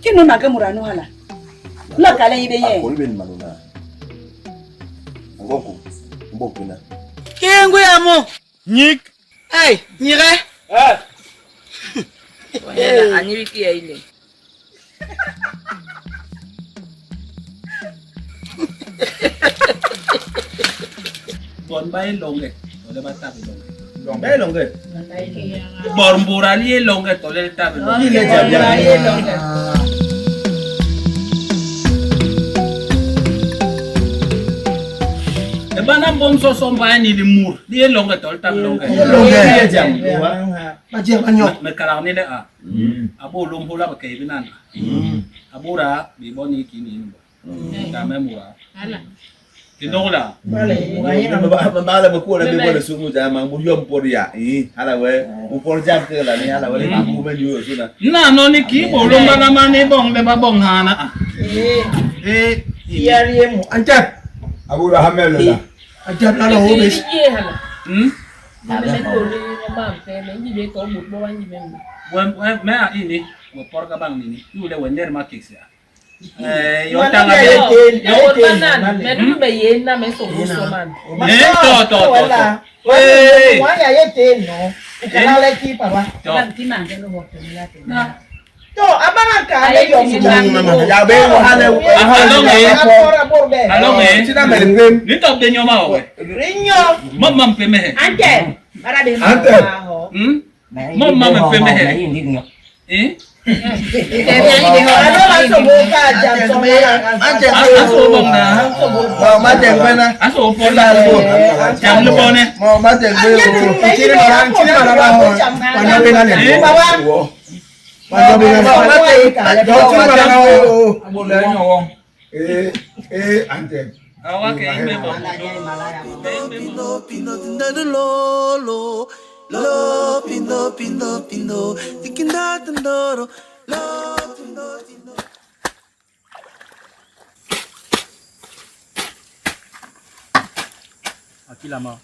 Qui nous n'a que Mourano là? La calais y est. Qui est un goyamo? Nick. Hey, Nire. Ah. Ani qui est il est. Bon bail longue. On le bata longue. Bail longue. Bon bouralier longue. On le table. Il est bien. Bana bom so somba ni di mur di longa tol tam longa jam ma jam anyo me kala ni le a abo lom hola ba kay binan abura bi boni kini ni ta me mura ala ki dola vale mala ba ko la be wala sumu jama mu yom por ya ala we mu por jam ke la ni ala we ma mu men yo suna na no ni ki bo lom bana mani bong be ba bong hana yari mu anta abura hamelo la ajab la ho be me a ini wo por ka bang ni tu le wender ma kiksi yo tanga be yo banan me du be yena me so man to wa ya yete no kana le ki papa ti man ke no ho te la te to abanga ka le yo ya be wo hale along sina melengem ni to de nyoma we rinyo mam pe me ante para de mam me pe me aso bong da ma jeng bena aso por la jam lu bone ma jeng be chini mara ho pana bena ne pana bena abo le nyo ante awa ke me bo Lo pindo tikinda tandoro lo pindo Akilama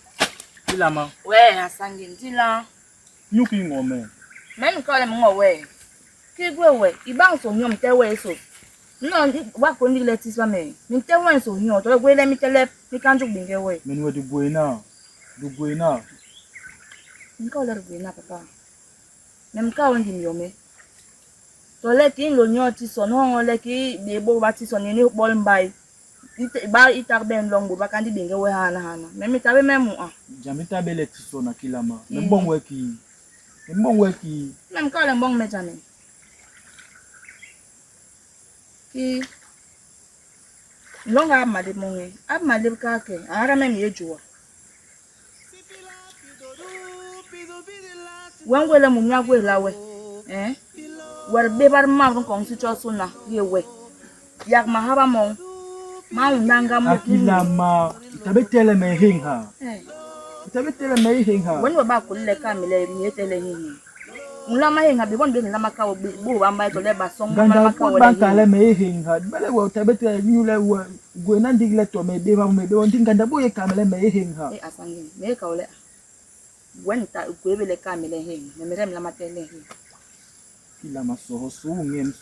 ouais asangin tila nyuki ngome men ko le mo we ki gwe we ibang so nyom te we so no wa ko ni le tiswa me mi te wan so nyo to gwe le mi tele mi kanju binge we men we du buena nko le gwe na papa nem ka won di yome to le tin lo nyo ti so no le ki de bo ba ti so ni bol mbai ba itar ben longo ba kandi binge we hana memi tabe memu jamita bele ti so na kilama mbong weki nem ka le mbong me jame ki longa amade monge amade ka ke ara memi ejuwa wangwele munya gwe lawe war bebar ma ko si cho suna yewe yak mahaba mon ma undanga mo kilama tabetele me hinga wani wa ba kulle kamile mi etele hinga mulama hinga bi bon be lama ka o bu bamba to le ba song mama ka o le me hinga bele wo tabetele nyule wo gwe na ndigle to me be ba me be on tinganda boye kamile me hinga asangi me ka ole when ta gwebele kamile hinga me mere mlama tele hinga kilama soho suungem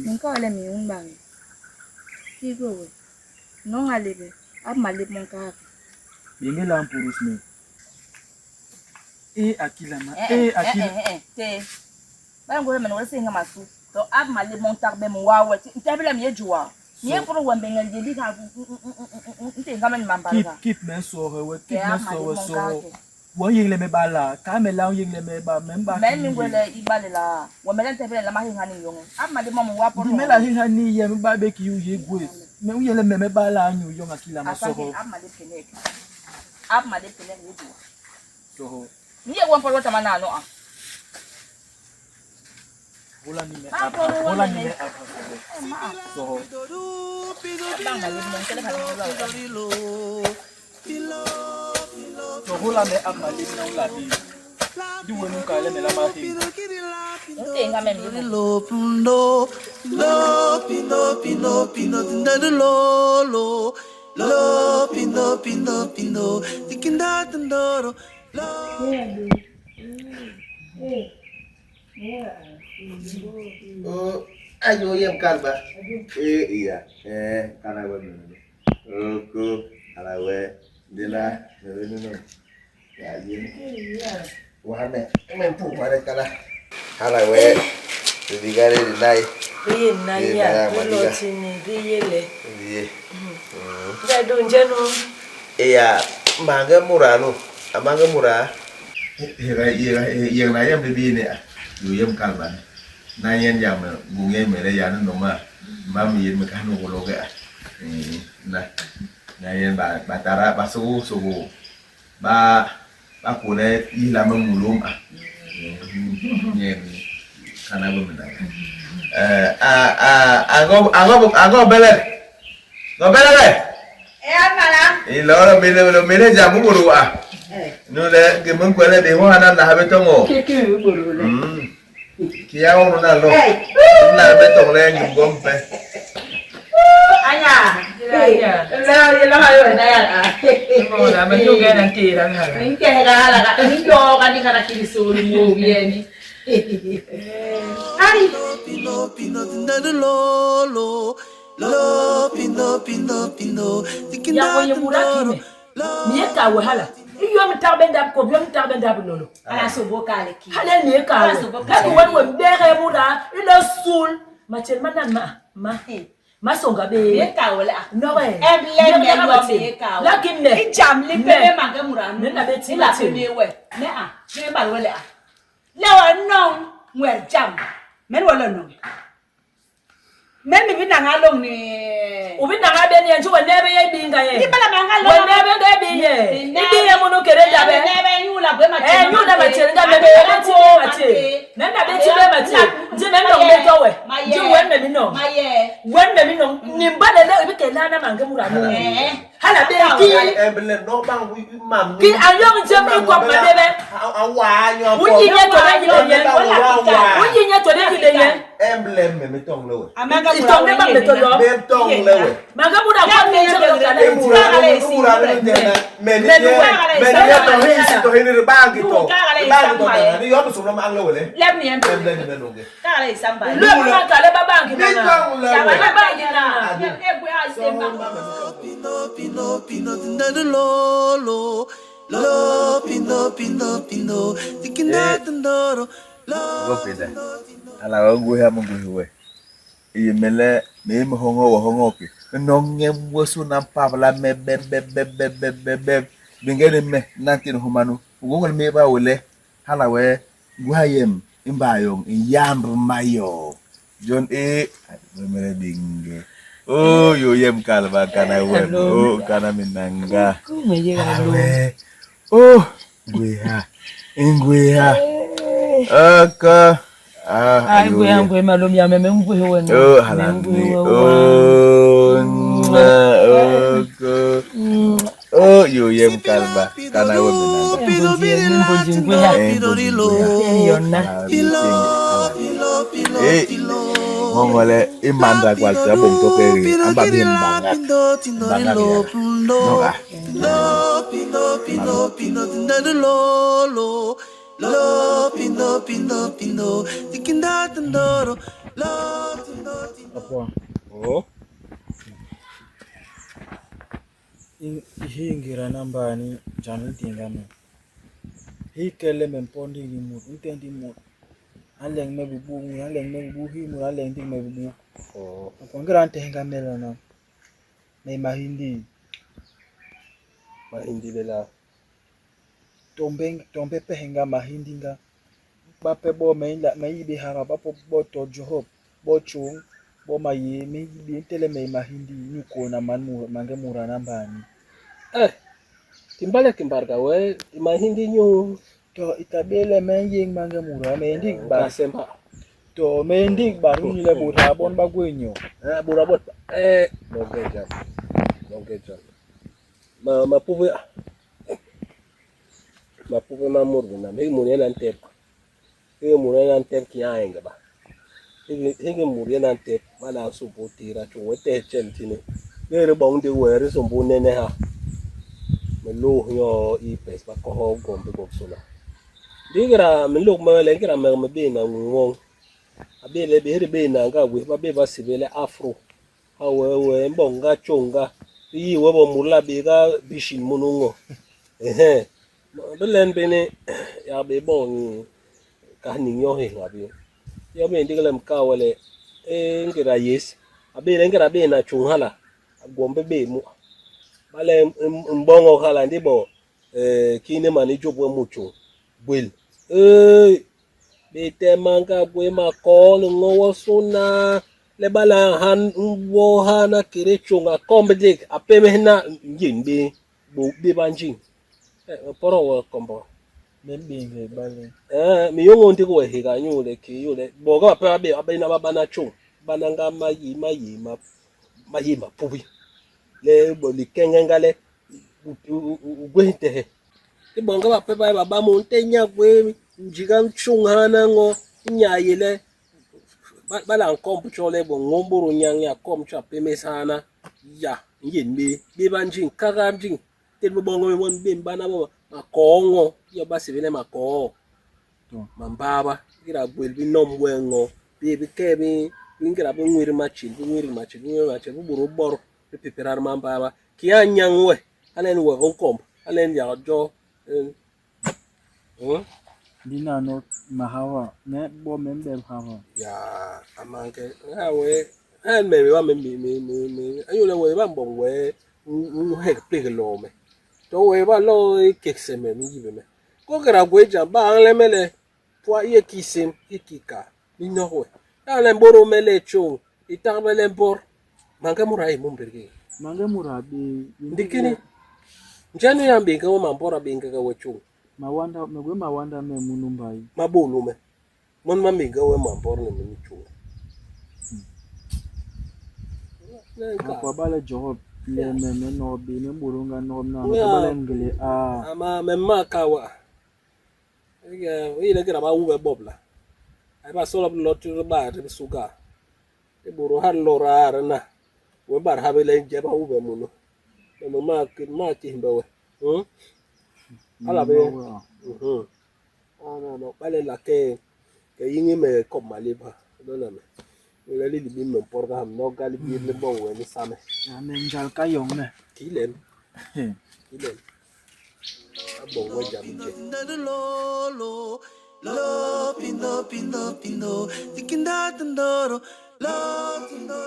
nka ole mi umbangi kigo we no ngalebe amalib mon ka bengela mpurus me akilama te ba ngore men wala singa masu to amalib mon tarbe mo wawe ntabela mi ejuwa ni furu wa bengel jeli ka ntenga men mambala keep me soho we keep me soho wo yingle me bala ka me la yingle me ba memba men ngwele ibale la wo melen tebele la mahinga ni yongo amalib mo wa por me la hinga ni ye me ba be ki yu ye gwe me uyele me bala anyu yonga kilama soho amalib kenek yejuwa soho ni ye won por wata mana no hola ni me pido to hula me amali na ulabi di wonu ka le me la ma hi Ntenga meni. Lo pindo tinda lo pindo tikinda tandoro Oh, ayo yem kalba. Iya. Kana we mene. Oko, ala we. Dila, no. Ya yem. Wahane, men pu mare kala. Ala we. Digare dinai. Riye na ya, lo chini riye le. Iya. Ya donjeno. Iya, mangga murah no. Amangga murah. Iya na yem di ni. Yo yem kalba. Na yen jam bunge mere ya no ma mi yen ka no lo ga na yen ba tara ba su ba ku le yi la ma mulum yen kana bo mena ago bele Mana? lo mele jam mu ru no le ke mun ko le de ho na la ha be to mo Keke buru le. Kia ono na lo. Na beto le ngi gompe. Anya. Ya. La hayo na ya. Mo na me yo ga na tira na. Ninke ga la. Ninyo ga ni kana kirisuri mu bieni. Ai. Pino tinda lo pindo tikinda Ya ko tandoro Miye ka wahala. Iyo mtabenda ko biyo mtabenda bulolo. Ala so bokale ki. Hala ne ka. Ka ko wan wan bere mura ilo sul. Ma chen manan ma songa be. Ye ka wala. No way. Emle me lo me ka. Lakin ne. Ijam li pe manga mura. Ne na be ti la pe me we. Ne me ba wala. La wa no wer jam. Men wala no. Men mi bina ngalong ni. Ubi na ga be ni anju we nebe ye binga ye. Ni bala ngalong. We nebe ga bi ye. Ibi ye munu kere jabe. Nebe yula be ma. Yula ma chen ga be be ti be ma ti. Na be ti be ma ti. Ji me no be to we. Ji we me mi no. Wen me mi no. Ni ba le ibi ke la na manga mura no. Hala be ki. Embele no bang wi mam. Ki ayong je mi ko ma debe. Awa nyo po. Uji nya to le ji le yen. Uji nya to le ji le yen. Emblem me tong le we. Amanga Itong ne ba me to yo. Me tong le we. Manga mura ko ni je ko ka le. Mura me ni to hi to hi ni bang ki to. Bang to ni yo so no mang le we le. Lem ni embe. Emblem me no ge. Ka le samba. Lu ma ka le ba bang ki Me na. tong le Ya we. ba bang ki na. Ebu ha semba. Pino tinda lo pindo tikinda tandoro Go peda. Ala wangu ya mungu we. Imele me hongo ke. Nonge mwosu na pavla me be. Bingene me nanti no humanu. Ugongol me ba wole. Hala we guayem imbayong yam mayo. John mele dinge. Oh yo yem kalba kana we. Oh kana minanga. We. Oh guya. Ingguya. Aka. Ai gue malum ya memang gue wen. Oh halandi. Oh. Oh yo yem kalba kana we minanga. Mongole imanda kwa sababu mtokeri amba bimbanga. Pino tinda lo pindo tikinda tandoro Apa? Oh. Hii ngira nambani janu tingame. Hii kele mempondi ni mut, intendi mut. Aleng me bubu, hi mu aleng ting me bubu. Oh. Apa ngira ante hengamela na. Me mahindi. Mahindi bela. Tombe pe henga mahindi nga. Bape bo mainla maibi hara bapo bo tojo bo chung bo maye maibi tele mai mahindi nyuko na mange mura nambani. Timbale kimbarga we mahindi nyu To itabele menjing mange mura mendik ba semba. to mendik baru ni le mura bon ba gwenyo. Burabot Logeja. ma puve ma murgina me munena antep e munena antep ki ainga ba hege murena antep mala so botira to wote chentine le bong de were so bonene ha me lo yo I pes ba ko ho gombe go sula digra me lo ma le ngira me be na ngong abele be be na nga we ba be ba sibele afro ha we mbonga chonga yi we bo murla be ga bishin munungo belen bene ya be bon ka ninyo he ngabe yo me ndigala mkawale ngira yes abele ngira be na chunghala agombe be mu bale mbongo khala ndibo kine mani jobwe mucho gwel be temanga gwe makon ngowo suna le bala han wo hana kire chunga kombedik apeme na njimbe bo be banjin poro wo kombo membinge bale mi yongo ndiko hega nyule ki yule boga pa be abena babana chung bananga mayima pubi le boli kengengale ugwente ibonga ba pepa baba montenya gwe njiga chunghana ngo nyayele bala nkompu chole bo ngomboro nyanya kom cha pemesana ya yinbe be banjin kagamjin telbo bongo won be mbana bo makongo yo basi bene mako mambaba gira gwelbi nomwengo be kebi ngira bo ngwiri machil buru boro peperar mambaba kianyangwe alen we onkom alen ya jo dina no mahawa ne bo membe hawa ya amanke hawe an me wa me ayule we ba mbongwe he plege lome to we ba lo kekse me mi yibe me ko gara gweja ba anle mele po ye kisim ikika ni no we ale mboro mele cho itambele mbor manga murai mumberge mange murabi ndikini njani yambe ka ma mbora benga ka wacho mawanda me munumbai mabulume mon maminga we ma mbora ne michu kwa bale job le me no bi ne burunga no na bale ngile ama memma kawa ile kira ba ube bobla ai ba solo lotu ba te suga e buru har lora na we bar habele je ba ube muno memma ki himbawe ala be ana no bale la ke yingi me ko maliba dona me le li bi me porga ham no gali bi le bon we ni same menjal kayong ne kilem abong we jam je lo pindo tikinda tandoro lo tindo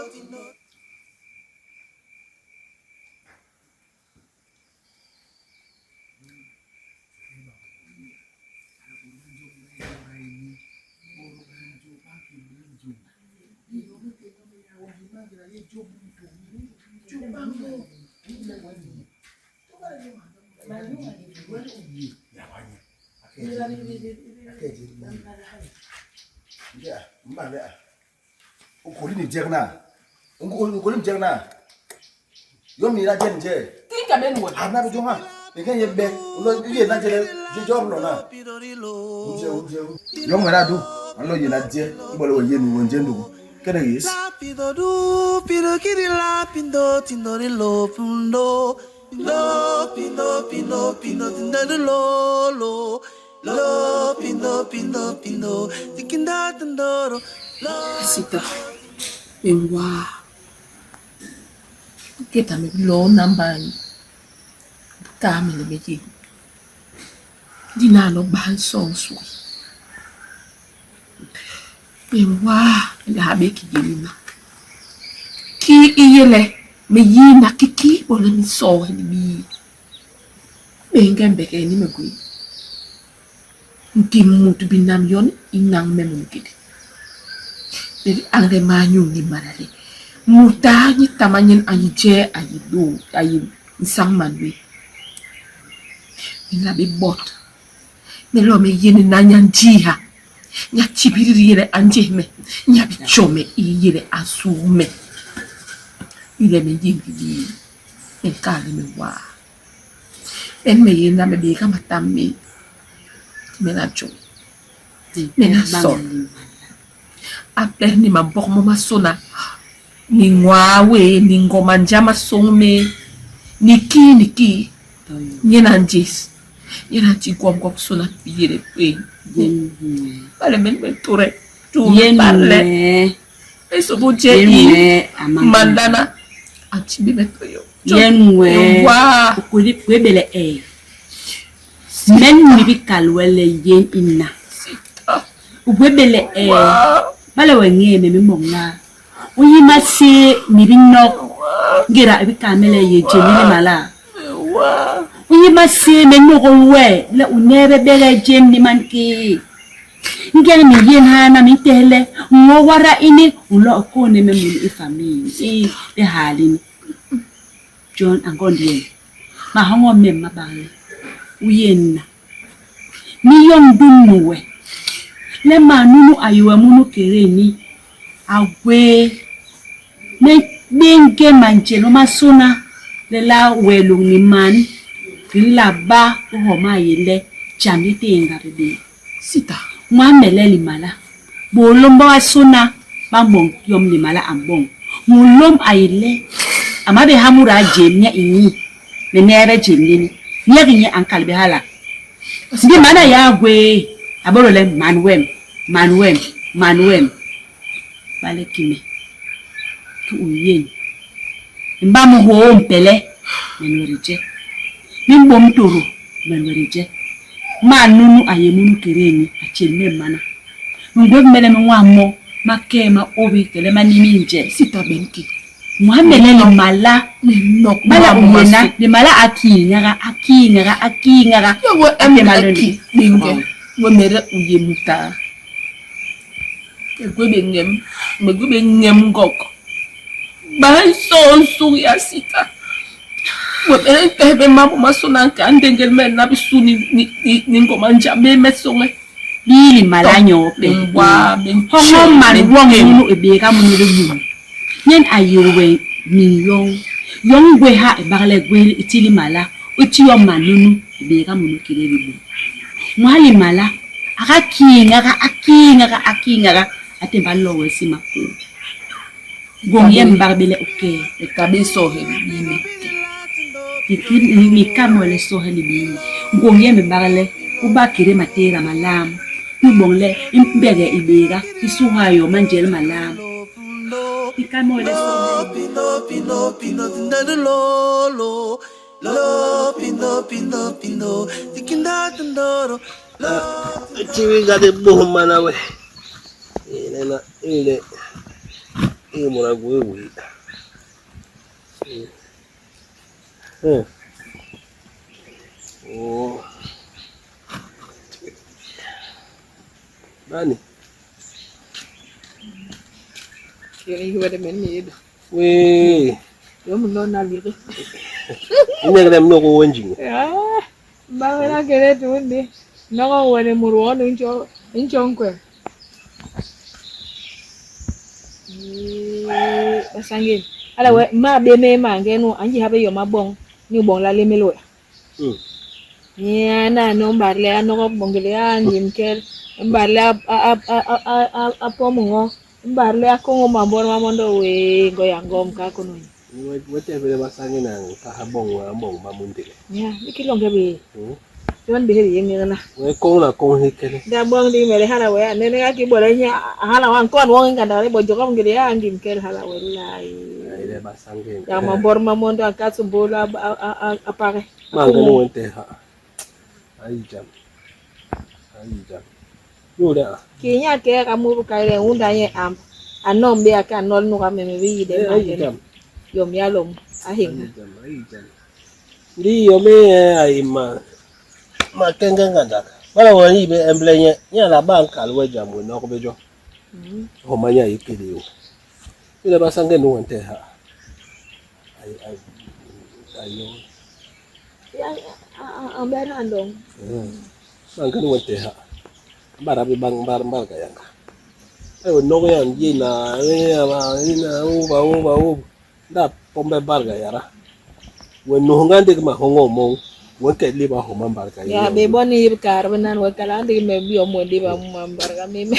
ya mbale ukoli ni jerna ukoli ni jerna yomi la jenje Tika menwe. ana bi jonga nge yebe ulo ye na jere jojo lo na yo ngara du alo ye na je ibole wo ye ni wo njendu kede yes Lapido du, pido kiri lapido, tindori lo pundo. Lo pindo, tindori lo. Lo pindo, tikinda tandoro. Sita, enwa. Kita me lo nambani. Kami le meji. Dinano ban sonsu. Enwa, la beki gilina. Ki iyele me yina kiki bole mi so ni bi. Bengembe ke ni megui. Nkimutu binam yon inang memungkidi. Jadi angre manyu ni marale. Muta ni tamanyen ayije ayido ayi nsang manwe. Ina bi bot. Melo me yini na nyanjiha. Nya chibiri yele anjeme. Nya bichome yele asume. Ile me yingi. Enkale me wa. Ben me yenda me beka matami. Mena jo. Mena so. Aper ni mambok mo masona. Ni ngwawe, ni ngoma njama songme. Niki. Nyena njis. Nyena chigwam kwa kusona piyere pe. Pale men tore. Tu parle. Eso buche i. Mandana. Achibi betoyo. Yenwe. Wa. Ukuli kwebele e. Men nibi kalwele yen inna. Ubwebele e. Bale wenye me monga. Uyi masi nibi nok. Gira ebi kamele ye jemile mala. Uyi masi me nogolwe. Le unebe bele jem ni manki. Ngere mi yen hana mi tele. Ngowara ini. Ulo okone me muli ifami. De halini. John Angondi. Mahongo mem mabale. Uyenna. Ni yong dunwe. Le manunu ayuwa munu kereni. Awe. Nenge manchelo masuna. Le la welu ni man. La ba uhoma yele. Jamite engarebe. Sita. Mwamele limala. Bolomba wasuna. Bambong yom limala ambong. Mulom ayele. Amabe hamura jemnya inyi. Menere jemni. Nyeri ankal behala. Ndi mana ya gwe. Aborole Manuem. Bale kime. Tu uyen. Mbamu ho mpele. Menwerije. Nimbo mtoro. Menwerije. Manunu ayemunu kereni. Achelme mana. Ngwe mele mwamo. Makema obi kele maniminje. Sita benki. Muhamele ni mala nok mala umena ni mala akingara yawo emaki binge wo mere uye muta egwe ngem gok ba so ya sita wo mere tebe mabu masona ka ndengel men na bisuni ni ngoma njame mesonge bili mala nyope wa hongo man wongu ebeka munire bu Yen ayowe million young way ha a barrel gwel itili mala uchi yo manunu bega munu kireribu mwali mala akakinga atemba lowe simaku gonye mbarbele oke e kabeso he bime tikini ni kamole so he bime gonye mbarbele ubakire matera malam ubongle imbege ibega isuhayo manjel malam Pino, Chiviga de Bohumana way. Ile mwana gwe. Oh. Nani? Kiri wede menid. We. Yo muno na lire. Ine mno ko wenjingo. Ah. Ba na kere tundi. No wede muruono inchonkwe. Basangin. Ala we ma be me mangenu anji habe yo mabong ni bong la lemelo. Ya na no barle ano ko bongele anjim kel barle apomungo barle ako ngomambor mamondo we goyangom ka kuno. Wote vile basangin ang kahabong ambong mamuntile. Ya, ikilonge be. Tuan beheri yengena. We kong hikene. Da bong di mele hala we nene ga ki bolanya hala wan kon wong ngada le bojo ko ngede anjim kel hala wallahi. Ile basangin. Ya mambor mamondo akasumbola apare. Mangano wente ha. Aijam. Yuda. Kinya ke kamu kaire undanye anom be aka nol no kameme wi de Aijam. Yom yalom ahinga. Aijam. Ndi yome aima. Makenga nganda. Bala wani be emblenye nya la banka alwe jamwe no ko bejo. Ho manya yikiri yo. Ile basangin no wente ha. Ayo. Ya ambera andong. Bangkan wente ha. Barabi bang kayanga. Ayo no yan yina ina uba. Da pombe barga yara. When no ngande ma hongo mo Wake liba homa mbarka. Ya be boni kar benan wakala ndi me bi omo di ba mbarga me.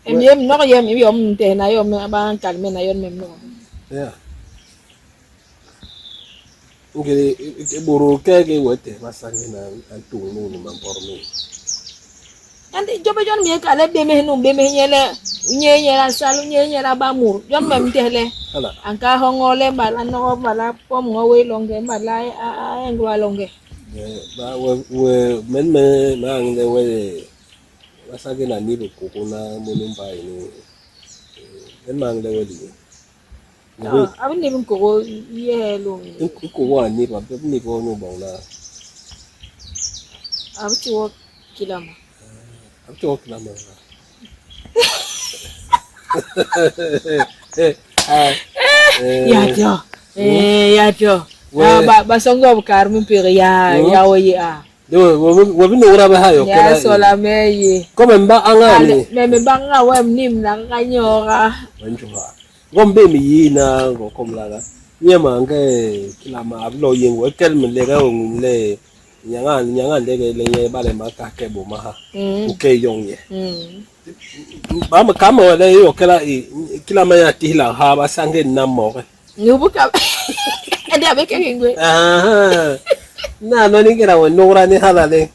Em no yem yom te na yom ba kalme na yom no. Yeah. Okay, boro kege wete masangi na antu no ni mamporme. Andi jobe jon mi kala be me no be me nyela nyela salu nyela ba mur jon mem tele. Hala. Anka hongole bala no bala pom ngowe longe bala a engwa longe. Ba we men me mang de we masangi na ni ko na munumba ini. Men mang de we di. Abin ni ko ye lo. Ko wa ni ba ni ko no ba na. Abti wo kilama. Abti wo kilama. Ya jo. Ba songo bukar min pire ya oyi a. Do wo bi no ra ba ha yo Ya sola me yi. Ko men ba angani. Me ba nga wem nim na kanyora. Wanjua. Gombe mi yina go komlaga. Nyama nge kilama ablo yengo kel min le ga on le nyanga le le ye ba le maka ke bo maha. Uke yong ye. Ba ma kama le yo kala kilama ya tihla ha ba sange namo. Ngubuka. Ada be ke ngwe. Na no ni kira won nora ni hala le.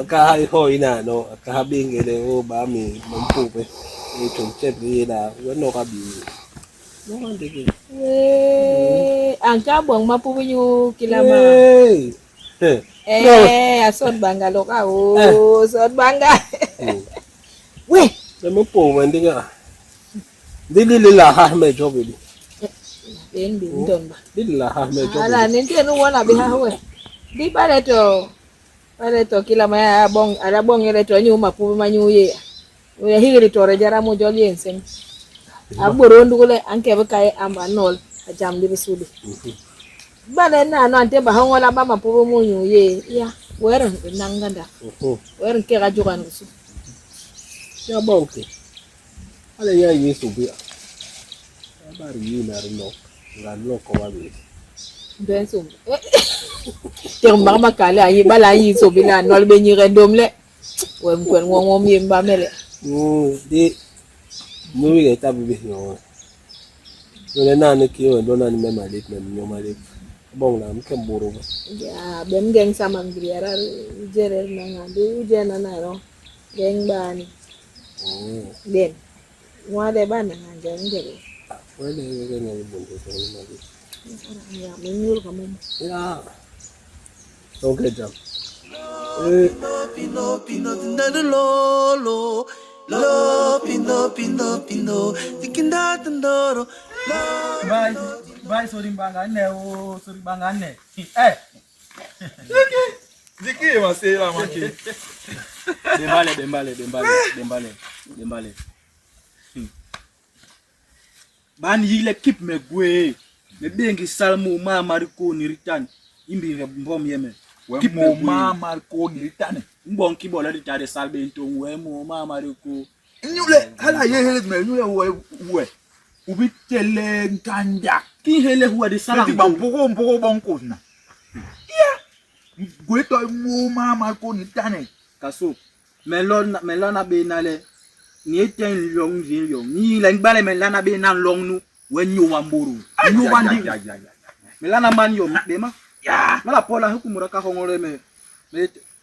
Ka hai ho ina no ka bingele o ba mi mpu pe. Itu cep ina wano ka bi. No ande ke. Angka buang mapu binyu kilama. Asot bangga lo ka o, asot bangga. Weh, Demo po mandi ka. Dili la ha me job di. Ben bin don ba. Dili la ha me job. Ala ninte no wana bi ha we. Di pare to kilama ya bong ala bong ele to nyu mapu manyu ye. We higri tore jara mo joli ensem. Aboro ndugule anke be kai amba nol ajam di besudi. Bale na no ante ba hongola ba mapubo mo nyu ye ya weran nanganda. Weran ke ga jogan su. Ya bonke. Ale ya yesu bi. Abari yi na no. Ngalo ko wa bi. Benso. Te mama kale ayi bala yi so bi na nol be nyi rendom le. We mkwen ngom yemba mele. Di muri ga tabi bi yo. Wala na ne ki yo do na ni mema lit me nyo ma lit. Bong na mke mboro ba. Ya ben geng sama ngriara jere na ngadu jena na ro. Geng bani. Ben. Ngwade bana nganje ngere. Wala ga na bongo so ma lit. Ya menyul kamu. Ya. Okay jam. Pino, tindado lolo. Lo, pino, tikinda tindoro. Bye, sorry bangane o, sorry bangane. Ziki masih lah maki. Dembale. Ban yile keep me gwe. Me bengi salmu ma mariko ni ritan. Imbi mbom yeme. Keep mo mama ko ni tane. Mbon ki bola di tare salbe into we mo ma mariko. Nyule hala ye hele me nyule we. Ubi tele nkanja. Ki hele huwa di sala. Ti bampuko bonko na. Yeah. Gwe to mo mama ko ni tane. Kaso. Melona be nale. Ni eten long zin long. Ni la ngbale melana be nan long nu. We nyu wamburu. Nyu wandi. Melana man yo dema. Ya. Mala pola hukumura ka hongore me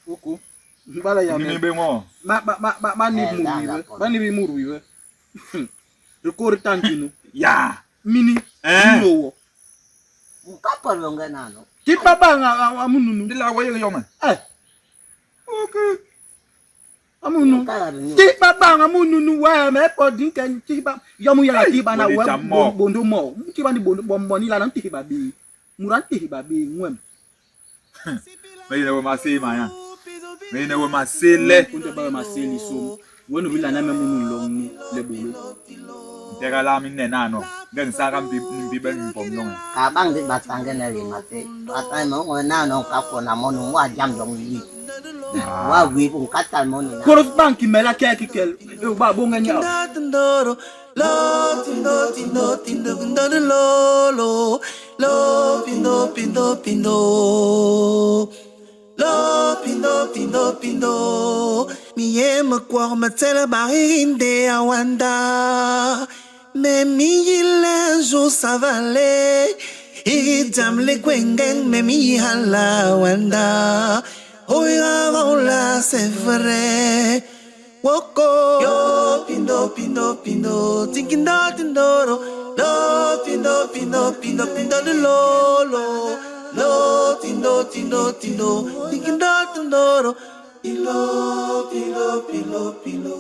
oku. Mbala ya me. Ni be ngo. Ba ni muru. Ba ni bi muru iwe. Record tantinu. Ya. Mini. Lowo. Ukapa longa nano. Ti baba amununu. Dila wa yo man. Okay. Amunu. Ti baba amununu wa me ko din kan ti ba. Yomu ya ti ba na wa bondo mo. Ti ba ni bondo bomboni la nan ti ba bi. Muranti babi ngwem. Mene we masih maya. Mene we masile. Kunte ba masili so. Wonu bila na memu long le bulu. Tega la minne nano. Den saka mbi ben pom long. Kabang di batangga na limate. Atay mo ngo nano kapo na mo nung wa jam dong yi. Wa wi pung katal mo na. Koros banki mela keke kel. Ba bonga nya. Lo, tindado lolo. Lo, pino, pindo pindo. Lo pindo pindo pindo. Mi ema kwa matela bahinde awanda. Me mi yile jo savale. I jamle kwengeng me mi hala wanda. Oya vola c'est vrai. Woko yo pindo pindo pindo. Tinkindo tindoro. Lo pindo pindo pindo pindo de lolo. Lo tindo tindo tindo. Tinkindo tindoro. Pilo pilo pilo pilo.